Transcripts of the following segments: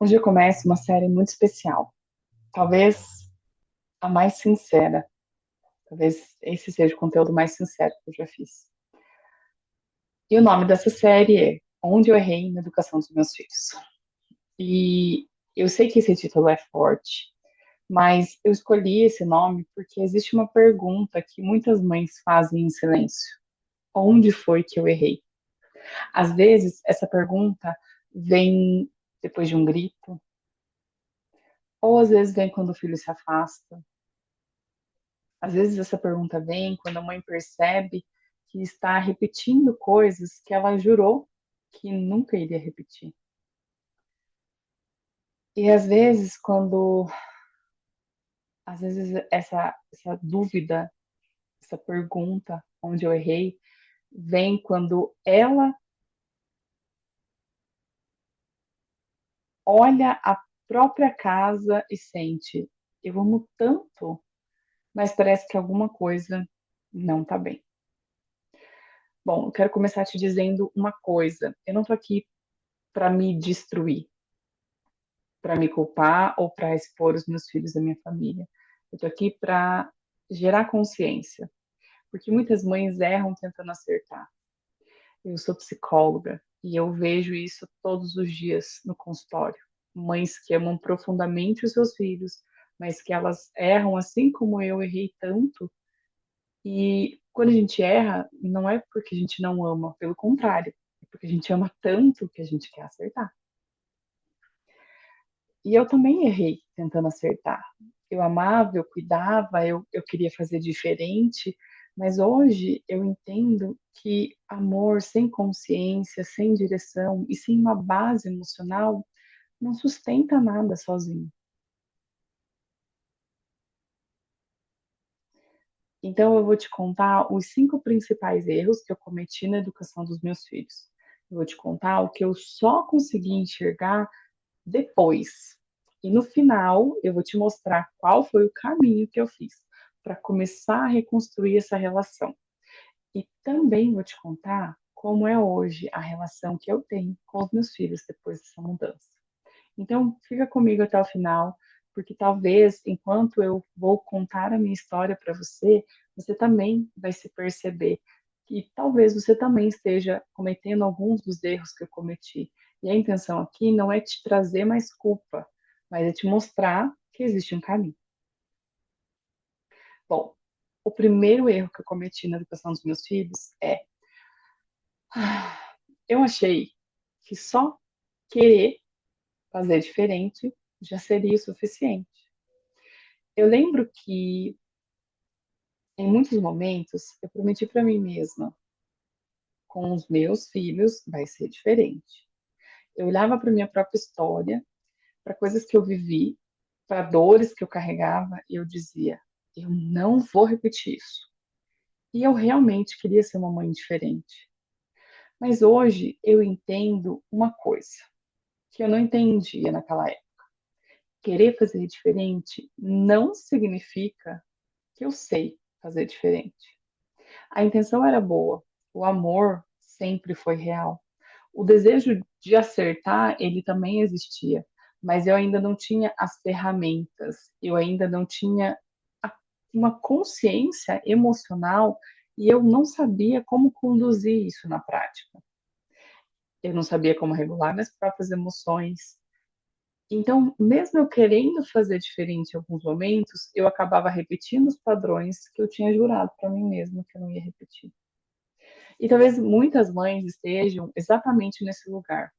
Hoje eu começo uma série muito especial, talvez a mais sincera, talvez esse seja o conteúdo mais sincero que eu já fiz. E o nome dessa série é Onde Eu Errei na Educação dos Meus Filhos. E eu sei que esse título é forte, mas eu escolhi esse nome porque existe uma pergunta que muitas mães fazem em silêncio: onde foi que eu errei? Às vezes, essa pergunta vem depois de um grito, ou às vezes vem quando o filho se afasta. Às vezes essa pergunta vem quando a mãe percebe que está repetindo coisas que ela jurou que nunca iria repetir. E às vezes essa dúvida, essa pergunta, onde eu errei, vem quando ela olha a própria casa e sente, eu amo tanto, mas parece que alguma coisa não está bem. Bom, eu quero começar te dizendo uma coisa. Eu não estou aqui para me destruir, para me culpar ou para expor os meus filhos à minha família. Eu tô aqui para gerar consciência, porque muitas mães erram tentando acertar. Eu sou psicóloga e eu vejo isso todos os dias no consultório. Mães que amam profundamente os seus filhos, mas que elas erram assim como eu errei tanto. E quando a gente erra, não é porque a gente não ama, pelo contrário, é porque a gente ama tanto que a gente quer acertar. E eu também errei tentando acertar. Eu amava, eu cuidava, eu queria fazer diferente, mas hoje eu entendo que amor sem consciência, sem direção e sem uma base emocional não sustenta nada sozinho. Então eu vou te contar os 5 principais erros que eu cometi na educação dos meus filhos. Eu vou te contar o que eu só consegui enxergar depois. E no final, eu vou te mostrar qual foi o caminho que eu fiz para começar a reconstruir essa relação. E também vou te contar como é hoje a relação que eu tenho com os meus filhos depois dessa mudança. Então, fica comigo até o final, porque talvez, enquanto eu vou contar a minha história para você, você também vai se perceber que talvez você também esteja cometendo alguns dos erros que eu cometi. E a intenção aqui não é te trazer mais culpa, mas é te mostrar que existe um caminho. Bom, o primeiro erro que eu cometi na educação dos meus filhos é: eu achei que só querer fazer diferente já seria o suficiente. Eu lembro que em muitos momentos eu prometi para mim mesma, com os meus filhos vai ser diferente. Eu olhava para minha própria história, para coisas que eu vivi, para dores que eu carregava e eu dizia, eu não vou repetir isso. E eu realmente queria ser uma mãe diferente. Mas hoje eu entendo uma coisa que eu não entendia naquela época. Querer fazer diferente não significa que eu sei fazer diferente. A intenção era boa, o amor sempre foi real. O desejo de acertar, ele também existia, mas eu ainda não tinha as ferramentas, eu ainda não tinha uma consciência emocional e eu não sabia como conduzir isso na prática. Eu não sabia como regular minhas próprias emoções. Então, mesmo eu querendo fazer diferente em alguns momentos, eu acabava repetindo os padrões que eu tinha jurado para mim mesma que eu não ia repetir. E talvez muitas mães estejam exatamente nesse lugar.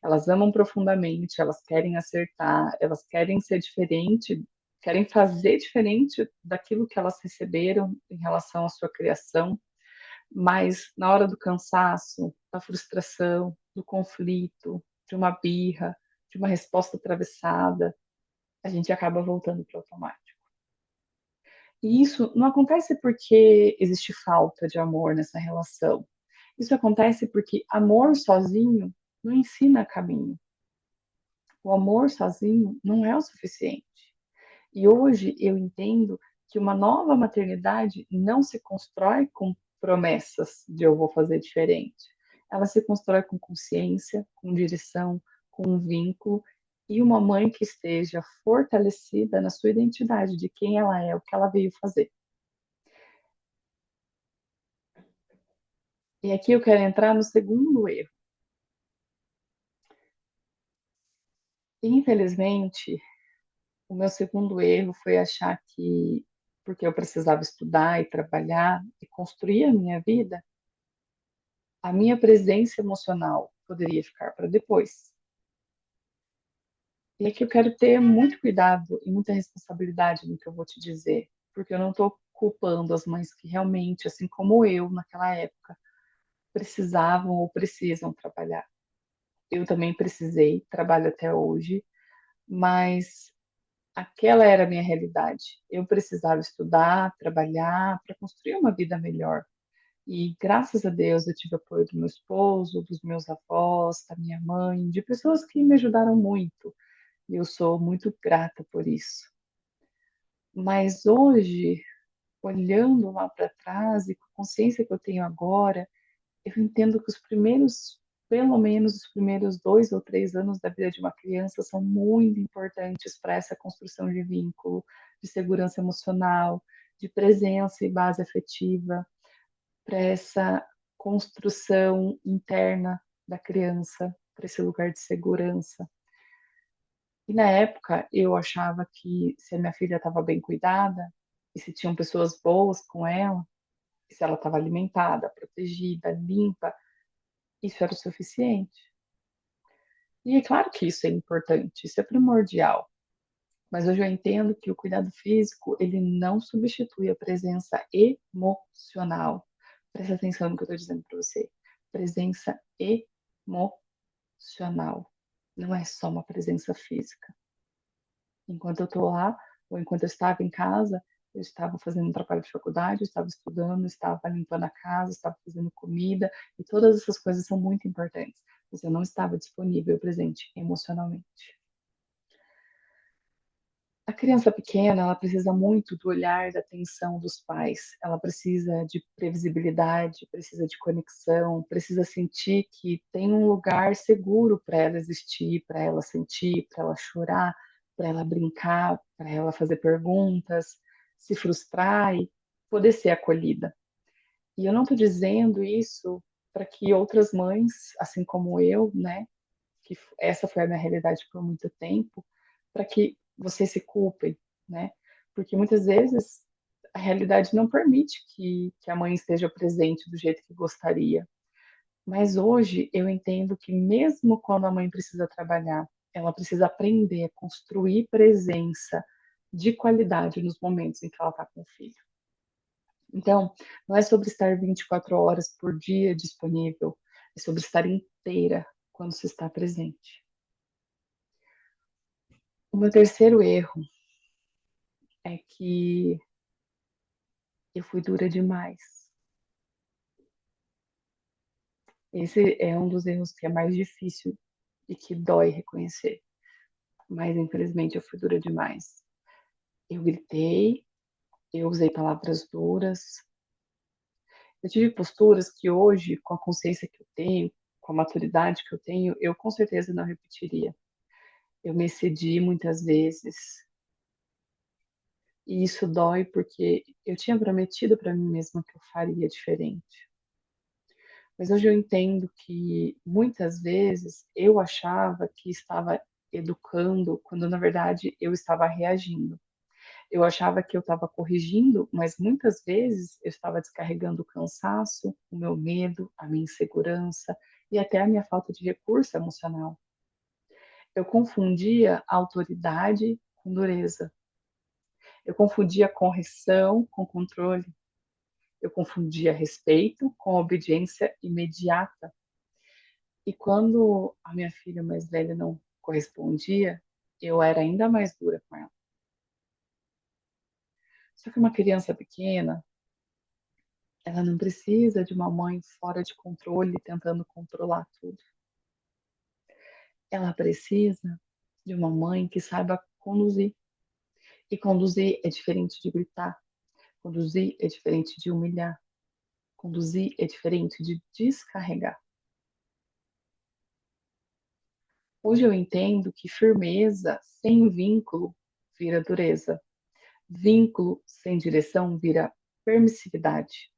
Elas amam profundamente, elas querem acertar, elas querem ser diferente, querem fazer diferente daquilo que elas receberam em relação à sua criação, mas na hora do cansaço, da frustração, do conflito, de uma birra, de uma resposta atravessada, a gente acaba voltando para o automático. E isso não acontece porque existe falta de amor nessa relação. Isso acontece porque amor sozinho não ensina caminho. O amor sozinho não é o suficiente. E hoje eu entendo que uma nova maternidade não se constrói com promessas de eu vou fazer diferente. Ela se constrói com consciência, com direção, com um vínculo e uma mãe que esteja fortalecida na sua identidade de quem ela é, o que ela veio fazer. E aqui eu quero entrar no segundo erro. Infelizmente, o meu segundo erro foi achar que, porque eu precisava estudar e trabalhar e construir a minha vida, a minha presença emocional poderia ficar para depois. E aqui eu quero ter muito cuidado e muita responsabilidade no que eu vou te dizer, porque eu não estou culpando as mães que realmente, assim como eu naquela época, precisavam ou precisam trabalhar. Eu também precisei, trabalho até hoje, mas aquela era a minha realidade. Eu precisava estudar, trabalhar para construir uma vida melhor. E graças a Deus eu tive apoio do meu esposo, dos meus avós, da minha mãe, de pessoas que me ajudaram muito. E eu sou muito grata por isso. Mas hoje, olhando lá para trás e com a consciência que eu tenho agora, eu entendo que os primeiros, pelo menos os primeiros 2 ou 3 anos da vida de uma criança são muito importantes para essa construção de vínculo, de segurança emocional, de presença e base afetiva, para essa construção interna da criança, para esse lugar de segurança. E na época eu achava que se a minha filha estava bem cuidada, e se tinham pessoas boas com ela, e se ela estava alimentada, protegida, limpa, isso era o suficiente. E é claro que isso é importante, isso é primordial. Mas hoje eu entendo que o cuidado físico, ele não substitui a presença emocional. Presta atenção no que eu estou dizendo para você. Presença emocional. Não é só uma presença física. Enquanto eu estou lá, ou enquanto eu estava em casa, eu estava fazendo um trabalho de faculdade, eu estava estudando, estava limpando a casa, estava fazendo comida, e todas essas coisas são muito importantes. Mas eu não estava disponível, presente emocionalmente. A criança pequena, ela precisa muito do olhar, da atenção dos pais. Ela precisa de previsibilidade, precisa de conexão, precisa sentir que tem um lugar seguro para ela existir, para ela sentir, para ela chorar, para ela brincar, para ela fazer perguntas, se frustrar e poder ser acolhida. E eu não estou dizendo isso para que outras mães, assim como eu, né, que essa foi a minha realidade por muito tempo, para que vocês se culpem, né? Porque muitas vezes a realidade não permite que a mãe esteja presente do jeito que gostaria. Mas hoje eu entendo que mesmo quando a mãe precisa trabalhar, ela precisa aprender a construir presença de qualidade nos momentos em que ela está com o filho. Então, não é sobre estar 24 horas por dia disponível, é sobre estar inteira quando se está presente. O meu terceiro erro é que eu fui dura demais. Esse é um dos erros que é mais difícil e que dói reconhecer. Mas infelizmente eu fui dura demais. Eu gritei, eu usei palavras duras. Eu tive posturas que hoje, com a consciência que eu tenho, com a maturidade que eu tenho, eu com certeza não repetiria. Eu me excedi muitas vezes. E isso dói porque eu tinha prometido para mim mesma que eu faria diferente. Mas hoje eu entendo que muitas vezes eu achava que estava educando, quando na verdade eu estava reagindo. Eu achava que eu estava corrigindo, mas muitas vezes eu estava descarregando o cansaço, o meu medo, a minha insegurança e até a minha falta de recurso emocional. Eu confundia autoridade com dureza. Eu confundia correção com controle. Eu confundia respeito com obediência imediata. E quando a minha filha mais velha não correspondia, eu era ainda mais dura com ela. Só que uma criança pequena, ela não precisa de uma mãe fora de controle tentando controlar tudo. Ela precisa de uma mãe que saiba conduzir. E conduzir é diferente de gritar. Conduzir é diferente de humilhar. Conduzir é diferente de descarregar. Hoje eu entendo que firmeza sem vínculo vira dureza. Vínculo sem direção vira permissividade.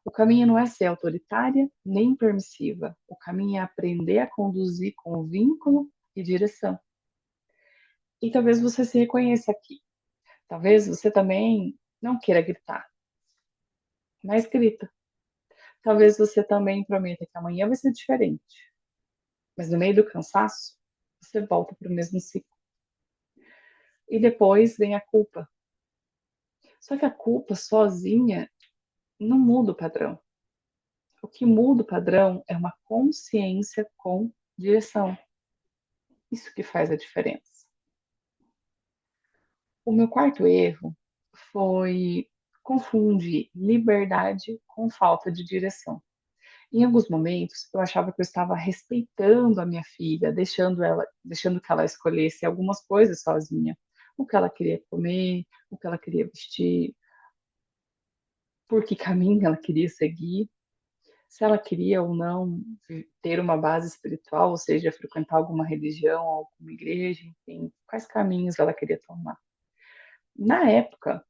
O caminho não é ser autoritária nem permissiva. O caminho é aprender a conduzir com vínculo e direção. E talvez você se reconheça aqui. Talvez você também não queira gritar, mas grita. Talvez você também prometa que amanhã vai ser diferente, mas no meio do cansaço, você volta para o mesmo ciclo. E depois vem a culpa. Só que a culpa sozinha não muda o padrão. O que muda o padrão é uma consciência com direção. Isso que faz a diferença. O meu quarto erro foi confundir liberdade com falta de direção. Em alguns momentos, eu achava que eu estava respeitando a minha filha, deixando que ela escolhesse algumas coisas sozinha, o que ela queria comer, o que ela queria vestir, por que caminho ela queria seguir, se ela queria ou não ter uma base espiritual, ou seja, frequentar alguma religião, alguma igreja, enfim, quais caminhos ela queria tomar. Na época,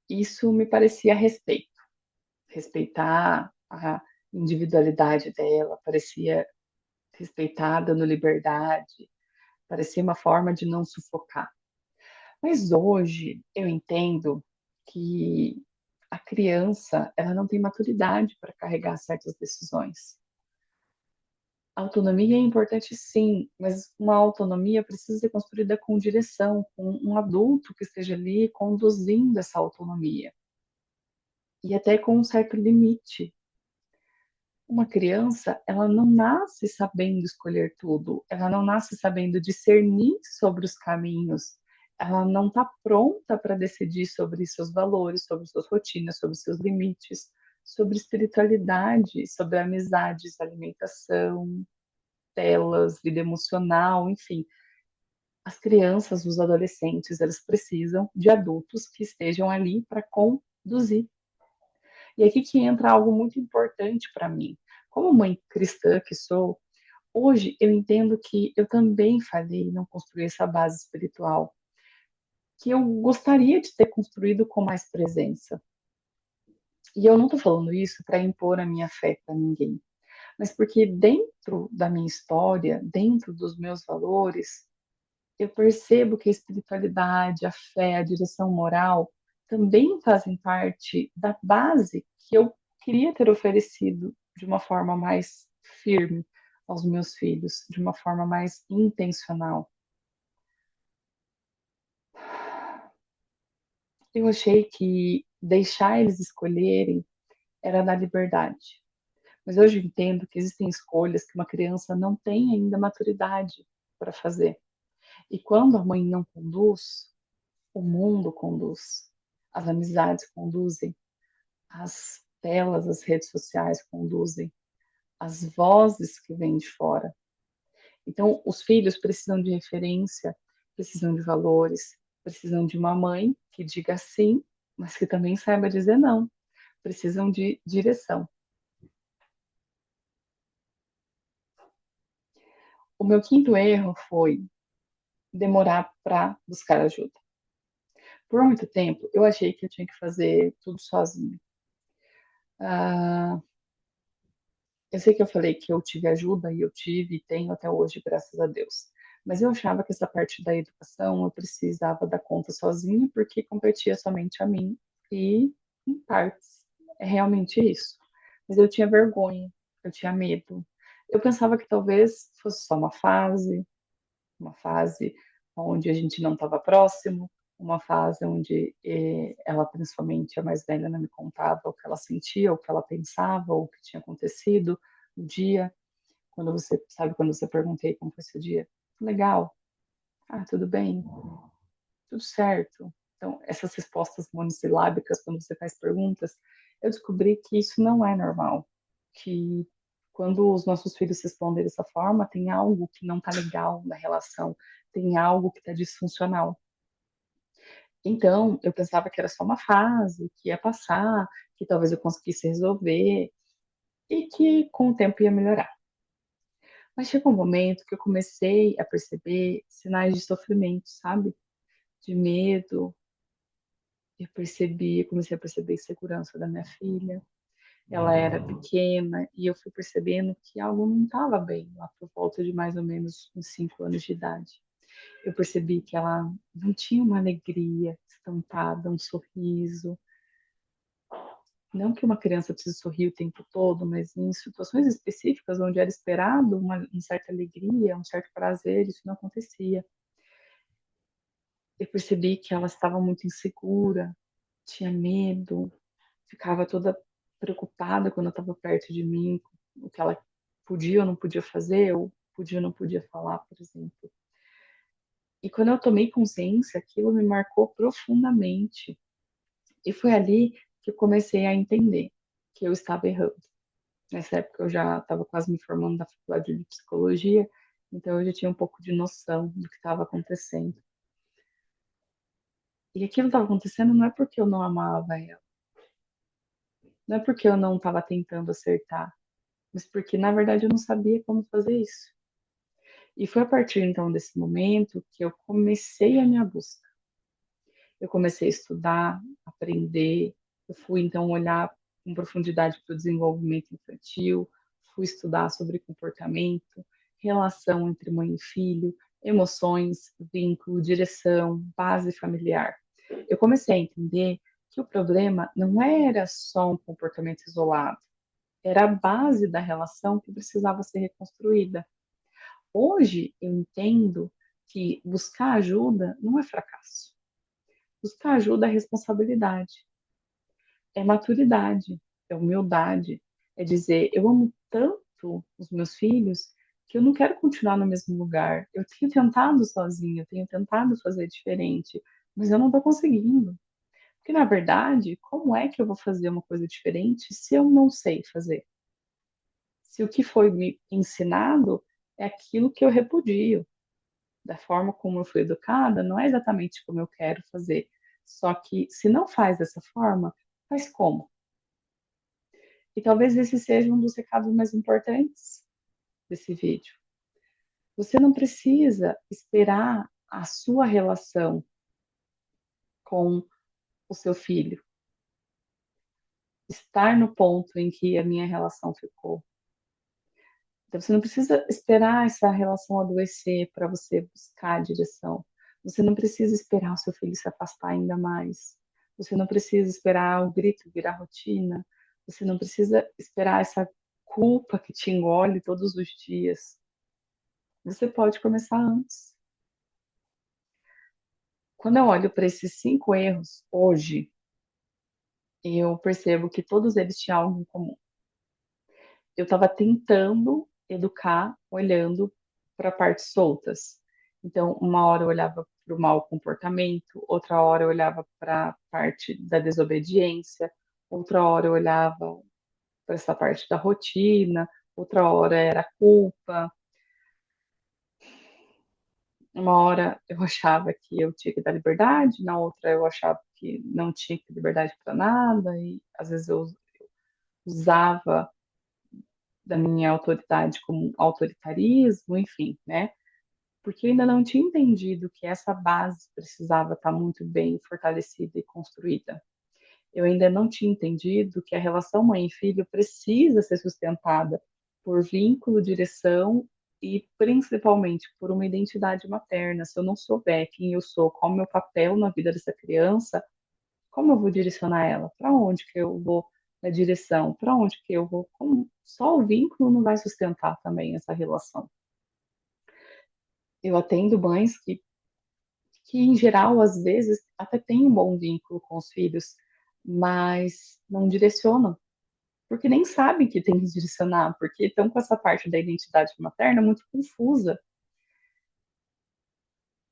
isso me parecia respeito, respeitar a individualidade dela, parecia respeitar, dando liberdade, parecia uma forma de não sufocar. Mas hoje eu entendo que a criança, ela não tem maturidade para carregar certas decisões. A autonomia é importante sim, mas uma autonomia precisa ser construída com direção, com um adulto que esteja ali conduzindo essa autonomia. E até com um certo limite. Uma criança, ela não nasce sabendo escolher tudo, ela não nasce sabendo discernir sobre os caminhos, ela não está pronta para decidir sobre seus valores, sobre suas rotinas, sobre seus limites, sobre espiritualidade, sobre amizades, alimentação, telas, vida emocional, enfim. As crianças, os adolescentes, elas precisam de adultos que estejam ali para conduzir. E aqui que entra algo muito importante para mim. Como mãe cristã que sou, hoje eu entendo que eu também falhei em não construir essa base espiritual, que eu gostaria de ter construído com mais presença. E eu não estou falando isso para impor a minha fé para ninguém, mas porque dentro da minha história, dentro dos meus valores, eu percebo que a espiritualidade, a fé, a direção moral também fazem parte da base que eu queria ter oferecido de uma forma mais firme aos meus filhos, de uma forma mais intencional. Eu achei que deixar eles escolherem era dar liberdade. Mas hoje eu entendo que existem escolhas que uma criança não tem ainda maturidade para fazer. E quando a mãe não conduz, o mundo conduz, as amizades conduzem, as telas, as redes sociais conduzem, as vozes que vêm de fora. Então, os filhos precisam de referência, precisam de valores, precisam de uma mãe que diga sim, mas que também saiba dizer não. Precisam de direção. O meu quinto erro foi demorar para buscar ajuda. Por muito tempo, eu achei que eu tinha que fazer tudo sozinha. Ah, eu sei que eu falei que eu tive ajuda e eu tive e tenho até hoje, graças a Deus. Mas eu achava que essa parte da educação eu precisava dar conta sozinha porque competia somente a mim e em partes. É realmente isso. Mas eu tinha vergonha, eu tinha medo. Eu pensava que talvez fosse só uma fase onde a gente não estava próximo, uma fase onde ela, principalmente a mais velha, não me contava o que ela sentia, o que ela pensava, o que tinha acontecido no dia. Quando você, sabe, quando você perguntei como foi seu dia? Legal. Ah, tudo bem. Tudo certo. Então, essas respostas monossilábicas, quando você faz perguntas, eu descobri que isso não é normal. Que quando os nossos filhos respondem dessa forma, tem algo que não está legal na relação, tem algo que está disfuncional. Então, eu pensava que era só uma fase, que ia passar, que talvez eu conseguisse resolver e que com o tempo ia melhorar. Mas chegou um momento que eu comecei a perceber sinais de sofrimento, sabe? De medo. Eu comecei a perceber insegurança da minha filha. Ela era pequena e eu fui percebendo que algo não estava bem lá por volta de mais ou menos uns 5 anos de idade. Eu percebi que ela não tinha uma alegria estampada, um sorriso. Não que uma criança precise sorrir o tempo todo, mas em situações específicas onde era esperado uma certa alegria, um certo prazer, isso não acontecia. Eu percebi que ela estava muito insegura, tinha medo, ficava toda preocupada quando eu estava perto de mim, o que ela podia ou não podia fazer, ou podia ou não podia falar, por exemplo. E quando eu tomei consciência, aquilo me marcou profundamente. E foi ali que eu comecei a entender que eu estava errando. Nessa época eu já estava quase me formando na faculdade de psicologia, então eu já tinha um pouco de noção do que estava acontecendo. E aquilo estava acontecendo não é porque eu não amava ela, não é porque eu não estava tentando acertar, mas porque na verdade eu não sabia como fazer isso. E foi a partir então desse momento que eu comecei a minha busca. Eu comecei a estudar, aprender, eu fui então olhar com profundidade para o desenvolvimento infantil, fui estudar sobre comportamento, relação entre mãe e filho, emoções, vínculo, direção, base familiar. Eu comecei a entender que o problema não era só um comportamento isolado, era a base da relação que precisava ser reconstruída. Hoje eu entendo que buscar ajuda não é fracasso. Buscar ajuda é responsabilidade, é maturidade, é humildade, é dizer, eu amo tanto os meus filhos que eu não quero continuar no mesmo lugar. Eu tenho tentado sozinha, eu tenho tentado fazer diferente, mas eu não estou conseguindo. Porque, na verdade, como é que eu vou fazer uma coisa diferente se eu não sei fazer? Se o que foi me ensinado é aquilo que eu repudio, da forma como eu fui educada, não é exatamente como eu quero fazer. Só que se não faz dessa forma, faz como? E talvez esse seja um dos recados mais importantes desse vídeo. Você não precisa esperar a sua relação com o seu filho estar no ponto em que a minha relação ficou. Então, você não precisa esperar essa relação adoecer para você buscar a direção. Você não precisa esperar o seu filho se afastar ainda mais. Você não precisa esperar o grito virar rotina. Você não precisa esperar essa culpa que te engole todos os dias. Você pode começar antes. Quando eu olho para esses 5 erros hoje, eu percebo que todos eles tinham algo em comum. Eu estava tentando educar olhando para partes soltas. Então, uma hora eu olhava para o mau comportamento, outra hora eu olhava para a parte da desobediência, outra hora eu olhava para essa parte da rotina, outra hora era culpa, uma hora eu achava que eu tinha que dar liberdade, na outra eu achava que não tinha que ter liberdade para nada, e às vezes eu usava da minha autoridade como autoritarismo, enfim, né? Porque eu ainda não tinha entendido que essa base precisava estar muito bem fortalecida e construída. Eu ainda não tinha entendido que a relação mãe e filho precisa ser sustentada por vínculo, direção e principalmente por uma identidade materna. Se eu não souber quem eu sou, qual é o meu papel na vida dessa criança, como eu vou direcionar ela? Para onde que eu vou na direção? Para onde que eu vou? Só o vínculo não vai sustentar também essa relação. Eu atendo mães que em geral, às vezes, até têm um bom vínculo com os filhos, mas não direcionam, porque nem sabem que tem que direcionar, porque estão com essa parte da identidade materna muito confusa.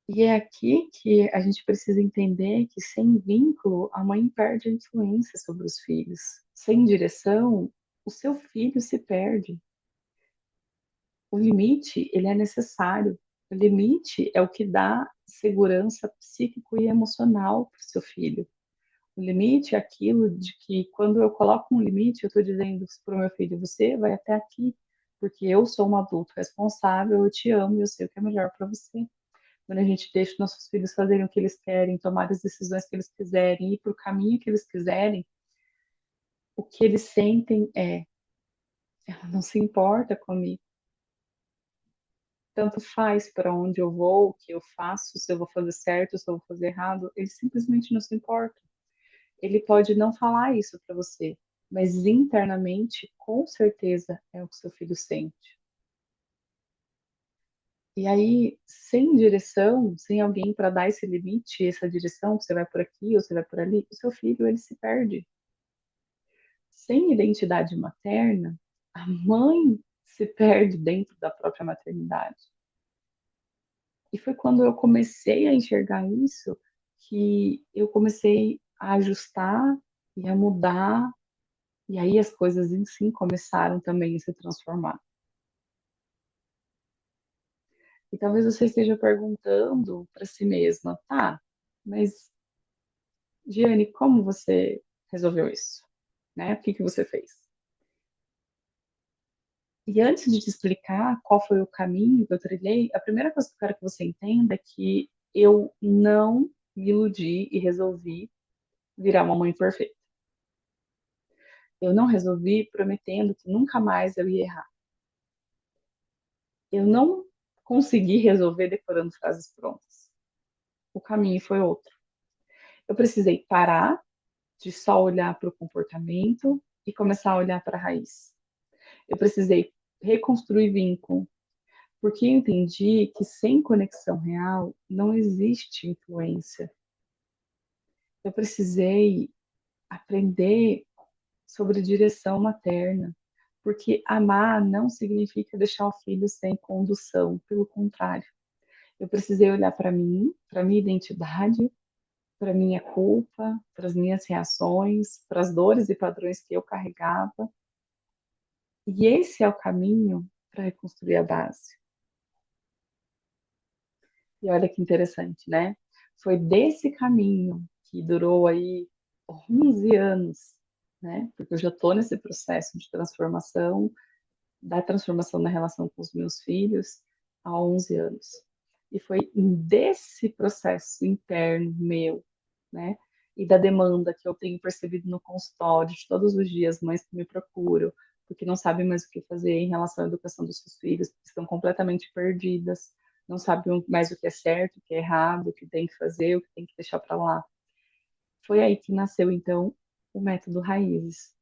E é aqui que a gente precisa entender que sem vínculo, a mãe perde a influência sobre os filhos. Sem direção, o seu filho se perde. O limite, ele é necessário. O limite é o que dá segurança psíquico e emocional para o seu filho. O limite é aquilo de que quando eu coloco um limite, eu estou dizendo para o meu filho, você vai até aqui, porque eu sou um adulto responsável, eu te amo e eu sei o que é melhor para você. Quando a gente deixa os nossos filhos fazerem o que eles querem, tomar as decisões que eles quiserem, ir para o caminho que eles quiserem, o que eles sentem é, ela não se importa comigo. Tanto faz para onde eu vou, o que eu faço, se eu vou fazer certo, se eu vou fazer errado, ele simplesmente não se importa. Ele pode não falar isso para você, mas internamente, com certeza, é o que seu filho sente. E aí, sem direção, sem alguém para dar esse limite, essa direção, você vai por aqui ou você vai por ali, o seu filho ele se perde. Sem identidade materna, a mãe se perde dentro da própria maternidade. E foi quando eu comecei a enxergar isso que eu comecei a ajustar e a mudar, e aí as coisas em si começaram também a se transformar. E talvez você esteja perguntando para si mesma, tá, mas Giane, como você resolveu isso? Né? O que que você fez? E antes de te explicar qual foi o caminho que eu trilhei, a primeira coisa que eu quero que você entenda é que eu não me iludi e resolvi virar uma mãe perfeita. Eu não resolvi prometendo que nunca mais eu ia errar. Eu não consegui resolver decorando frases prontas. O caminho foi outro. Eu precisei parar de só olhar para o comportamento e começar a olhar para a raiz. Eu precisei reconstruir vínculo, porque eu entendi que sem conexão real não existe influência. Eu precisei aprender sobre direção materna, porque amar não significa deixar o filho sem condução, pelo contrário. Eu precisei olhar para mim, para minha identidade, para minha culpa, para as minhas reações, para as dores e padrões que eu carregava. E esse é o caminho para reconstruir a base. E olha que interessante, né? Foi desse caminho que durou aí 11 anos, né? Porque eu já estou nesse processo de transformação, da transformação na relação com os meus filhos há 11 anos. E foi desse processo interno meu, né? E da demanda que eu tenho percebido no consultório de todos os dias, mães que me procuram, porque não sabem mais o que fazer em relação à educação dos seus filhos, estão completamente perdidas, não sabem mais o que é certo, o que é errado, o que tem que fazer, o que tem que deixar para lá. Foi aí que nasceu, então, o método Raízes.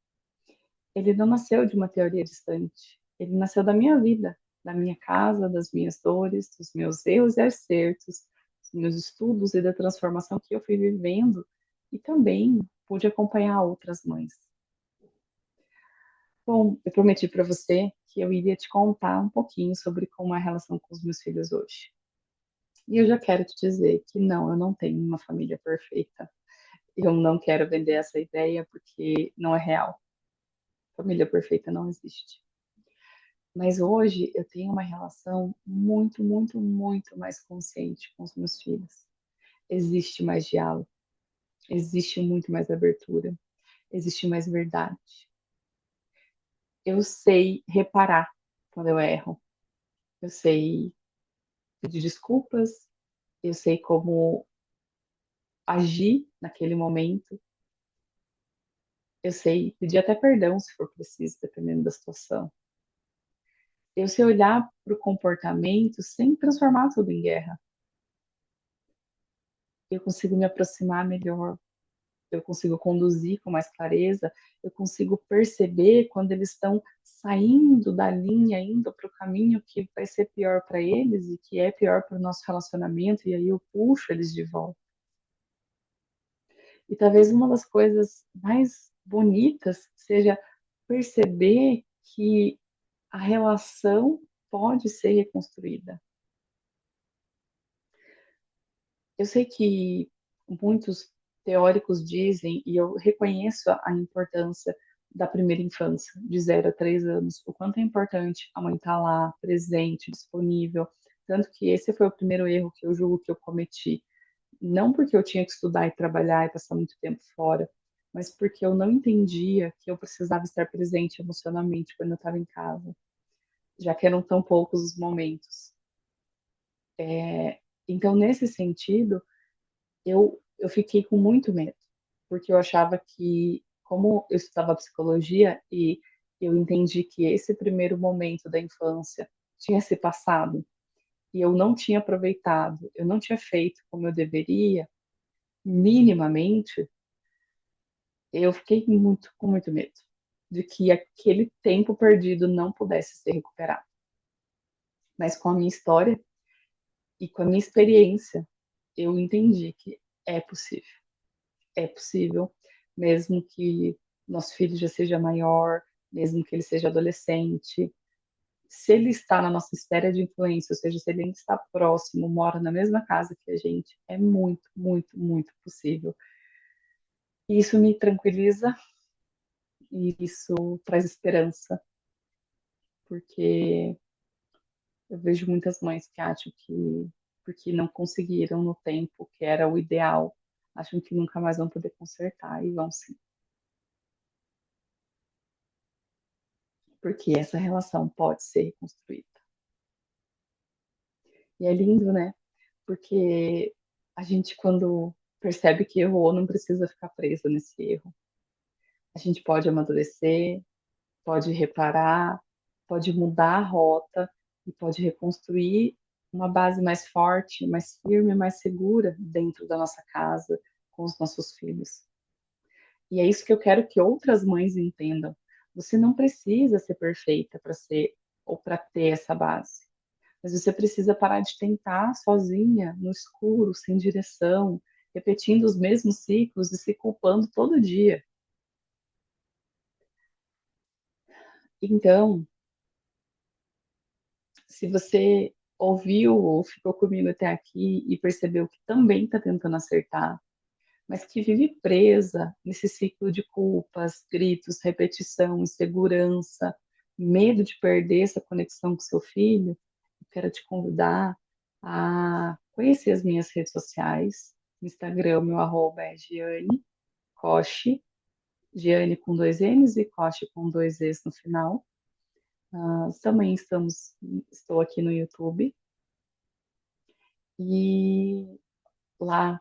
Ele não nasceu de uma teoria distante, ele nasceu da minha vida, da minha casa, das minhas dores, dos meus erros e acertos, dos meus estudos e da transformação que eu fui vivendo e também pude acompanhar outras mães. Bom, eu prometi para você que eu iria te contar um pouquinho sobre como é a relação com os meus filhos hoje. E eu já quero te dizer que não, eu não tenho uma família perfeita. Eu não quero vender essa ideia porque não é real. Família perfeita não existe. Mas hoje eu tenho uma relação muito, muito, muito mais consciente com os meus filhos. Existe mais diálogo, existe muito mais abertura, existe mais verdade. Eu sei reparar quando eu erro, eu sei pedir desculpas, eu sei como agir naquele momento, eu sei pedir até perdão se for preciso, dependendo da situação. Eu sei olhar para o comportamento sem transformar tudo em guerra. Eu consigo me aproximar melhor, eu consigo conduzir com mais clareza, eu consigo perceber quando eles estão saindo da linha, indo para o caminho que vai ser pior para eles e que é pior para o nosso relacionamento, e aí eu puxo eles de volta. E talvez uma das coisas mais bonitas seja perceber que a relação pode ser reconstruída. Eu sei que muitos teóricos dizem, e eu reconheço a importância da primeira infância, de 0 a 3 anos, o quanto é importante a mãe estar lá, presente, disponível. Tanto que esse foi o primeiro erro que eu julgo que eu cometi. Não porque eu tinha que estudar e trabalhar e passar muito tempo fora, mas porque eu não entendia que eu precisava estar presente emocionalmente quando eu estava em casa. já que eram tão poucos os momentos. Então, nesse sentido, eu fiquei com muito medo, porque eu achava que, como eu estudava psicologia e eu entendi que esse primeiro momento da infância tinha se passado e eu não tinha aproveitado, eu não tinha feito como eu deveria, minimamente, eu fiquei com muito medo de que aquele tempo perdido não pudesse ser recuperado. Mas com a minha história e com a minha experiência, eu entendi que é possível. É possível, mesmo que nosso filho já seja maior, mesmo que ele seja adolescente, se ele está na nossa esfera de influência, ou seja, se ele ainda está próximo, mora na mesma casa que a gente, é muito, muito, muito possível. E isso me tranquiliza e isso traz esperança, porque eu vejo muitas mães que acham que, porque não conseguiram no tempo que era o ideal, acham que nunca mais vão poder consertar, e vão sim. Porque essa relação pode ser reconstruída. E é lindo, né? Porque a gente, quando percebe que errou, não precisa ficar preso nesse erro. A gente pode amadurecer, pode reparar, pode mudar a rota e pode reconstruir uma base mais forte, mais firme, mais segura dentro da nossa casa, com os nossos filhos. E é isso que eu quero que outras mães entendam. Você não precisa ser perfeita para ser ou para ter essa base. Mas você precisa parar de tentar sozinha, no escuro, sem direção, repetindo os mesmos ciclos e se culpando todo dia. Então, se você ouviu ou ficou comigo até aqui e percebeu que também está tentando acertar, mas que vive presa nesse ciclo de culpas, gritos, repetição, insegurança, medo de perder essa conexão com seu filho, eu quero te convidar a conhecer as minhas redes sociais. No Instagram, meu arroba é Giane Coche, Giane com dois N's e Coche com dois E's no final. Também estou aqui no YouTube e lá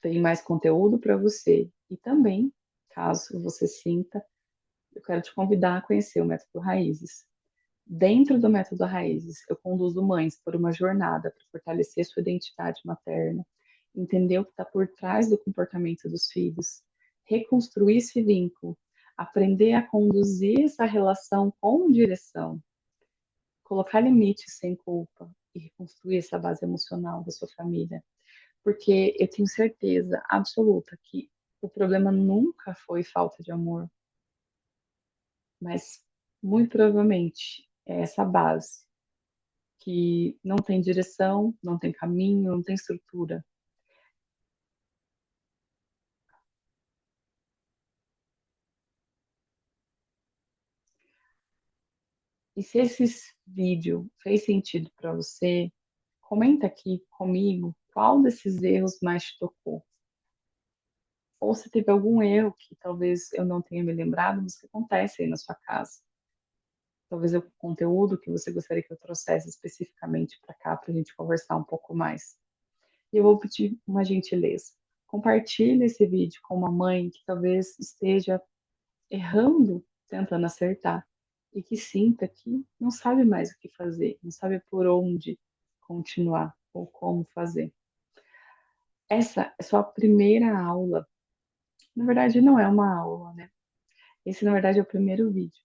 tem mais conteúdo para você. E também, caso você sinta, eu quero te convidar a conhecer o Método Raízes. Dentro do Método Raízes, eu conduzo mães por uma jornada para fortalecer sua identidade materna, entender o que está por trás do comportamento dos filhos, reconstruir esse vínculo, aprender a conduzir essa relação com direção, colocar limites sem culpa e reconstruir essa base emocional da sua família. Porque eu tenho certeza absoluta que o problema nunca foi falta de amor, mas muito provavelmente é essa base que não tem direção, não tem caminho, não tem estrutura. E se esse vídeo fez sentido para você, comenta aqui comigo qual desses erros mais te tocou. Ou se teve algum erro que talvez eu não tenha me lembrado, mas que acontece aí na sua casa. Talvez o conteúdo que você gostaria que eu trouxesse especificamente para cá, para a gente conversar um pouco mais. E eu vou pedir uma gentileza. Compartilhe esse vídeo com uma mãe que talvez esteja errando, tentando acertar, e que sinta que não sabe mais o que fazer, não sabe por onde continuar ou como fazer. Essa é só a primeira aula. Na verdade, não é uma aula, né? Esse, na verdade, é o primeiro vídeo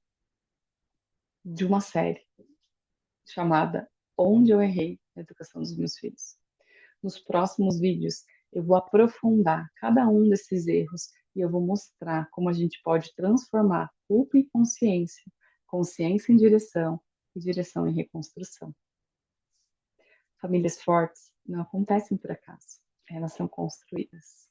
de uma série chamada Onde Eu Errei na Educação dos Meus Filhos. Nos próximos vídeos, eu vou aprofundar cada um desses erros e eu vou mostrar como a gente pode transformar culpa em consciência, consciência em direção e direção em reconstrução. Famílias fortes não acontecem por acaso, elas são construídas.